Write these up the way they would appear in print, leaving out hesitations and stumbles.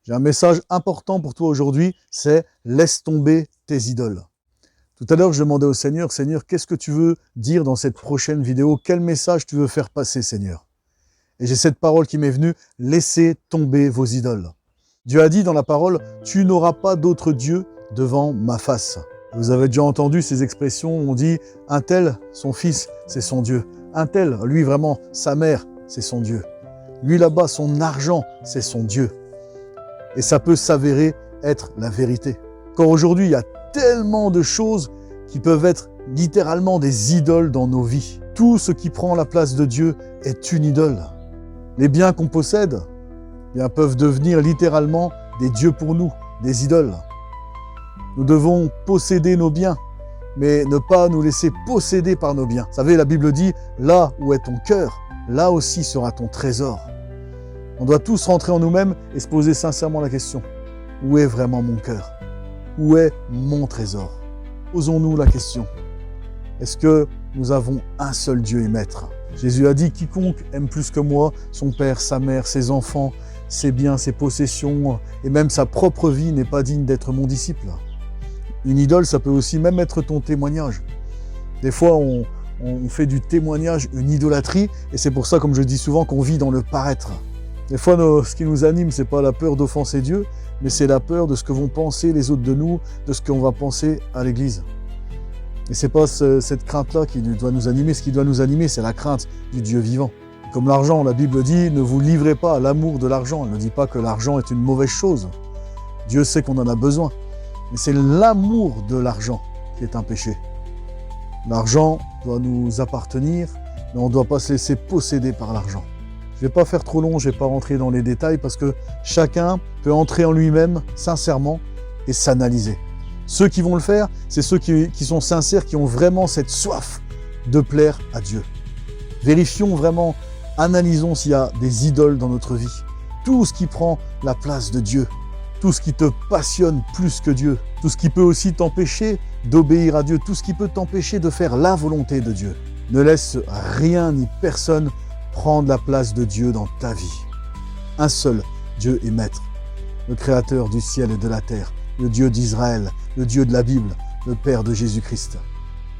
J'ai un message important pour toi aujourd'hui, c'est « Laisse tomber tes idoles ». Tout à l'heure, je demandais au Seigneur, « Seigneur, qu'est-ce que tu veux dire dans cette prochaine vidéo? Quel message tu veux faire passer, Seigneur ?» Et j'ai cette parole qui m'est venue, « Laissez tomber vos idoles ». Dieu a dit dans la parole, « Tu n'auras pas d'autre Dieu devant ma face ». Vous avez déjà entendu ces expressions, on dit « Un tel, son fils, c'est son Dieu. Un tel, lui vraiment, sa mère, c'est son Dieu. Lui là-bas, son argent, c'est son Dieu. » Et ça peut s'avérer être la vérité. Car aujourd'hui, il y a tellement de choses qui peuvent être littéralement des idoles dans nos vies. Tout ce qui prend la place de Dieu est une idole. Les biens qu'on possède peuvent devenir littéralement des dieux pour nous, des idoles. Nous devons posséder nos biens, mais ne pas nous laisser posséder par nos biens. Vous savez, la Bible dit, là où est ton cœur, là aussi sera ton trésor. On doit tous rentrer en nous-mêmes et se poser sincèrement la question, où est vraiment mon cœur? Où est mon trésor? Posons-nous la question, est-ce que nous avons un seul Dieu et Maître? Jésus a dit, quiconque aime plus que moi, son père, sa mère, ses enfants, ses biens, ses possessions, et même sa propre vie n'est pas digne d'être mon disciple. Une idole, ça peut aussi même être ton témoignage. Des fois, on fait du témoignage une idolâtrie, et c'est pour ça, comme je dis souvent, qu'on vit dans le paraître. Des fois, ce qui nous anime, c'est pas la peur d'offenser Dieu, mais c'est la peur de ce que vont penser les autres de nous, de ce qu'on va penser à l'Église. Et c'est pas cette crainte-là qui doit nous animer. Ce qui doit nous animer, c'est la crainte du Dieu vivant. Comme l'argent, la Bible dit, ne vous livrez pas à l'amour de l'argent. Elle ne dit pas que l'argent est une mauvaise chose. Dieu sait qu'on en a besoin. Mais c'est l'amour de l'argent qui est un péché. L'argent doit nous appartenir, mais on ne doit pas se laisser posséder par l'argent. Je ne vais pas faire trop long, je ne vais pas rentrer dans les détails parce que chacun peut entrer en lui-même sincèrement et s'analyser. Ceux qui vont le faire, c'est ceux qui sont sincères, qui ont vraiment cette soif de plaire à Dieu. Vérifions vraiment, analysons s'il y a des idoles dans notre vie. Tout ce qui prend la place de Dieu, tout ce qui te passionne plus que Dieu, tout ce qui peut aussi t'empêcher d'obéir à Dieu, tout ce qui peut t'empêcher de faire la volonté de Dieu. Ne laisse rien ni personne prendre la place de Dieu dans ta vie. Un seul Dieu est Maître, le Créateur du ciel et de la terre, le Dieu d'Israël, le Dieu de la Bible, le Père de Jésus-Christ.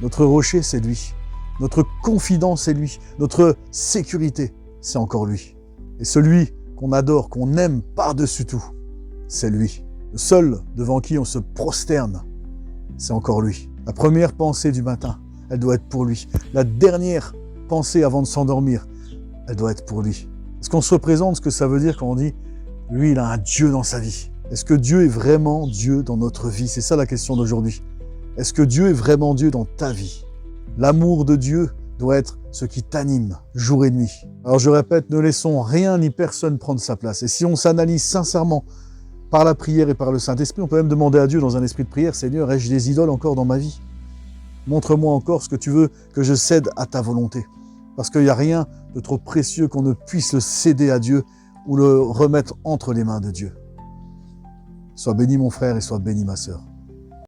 Notre rocher, c'est lui. Notre confident, c'est lui. Notre sécurité, c'est encore lui. Et celui qu'on adore, qu'on aime par-dessus tout, c'est lui. Le seul devant qui on se prosterne, c'est encore lui. La première pensée du matin, elle doit être pour lui. La dernière pensée avant de s'endormir, elle doit être pour lui. Est-ce qu'on se représente ce que ça veut dire quand on dit « lui, il a un Dieu dans sa vie ». Est-ce que Dieu est vraiment Dieu dans notre vie? C'est ça la question d'aujourd'hui. Est-ce que Dieu est vraiment Dieu dans ta vie? L'amour de Dieu doit être ce qui t'anime jour et nuit. Alors je répète, ne laissons rien ni personne prendre sa place. Et si on s'analyse sincèrement par la prière et par le Saint-Esprit, on peut même demander à Dieu dans un esprit de prière, « Seigneur, ai-je des idoles encore dans ma vie? Montre-moi encore ce que tu veux que je cède à ta volonté. » Parce qu'il n'y a rien de trop précieux qu'on ne puisse le céder à Dieu ou le remettre entre les mains de Dieu. Sois béni mon frère et sois béni ma sœur.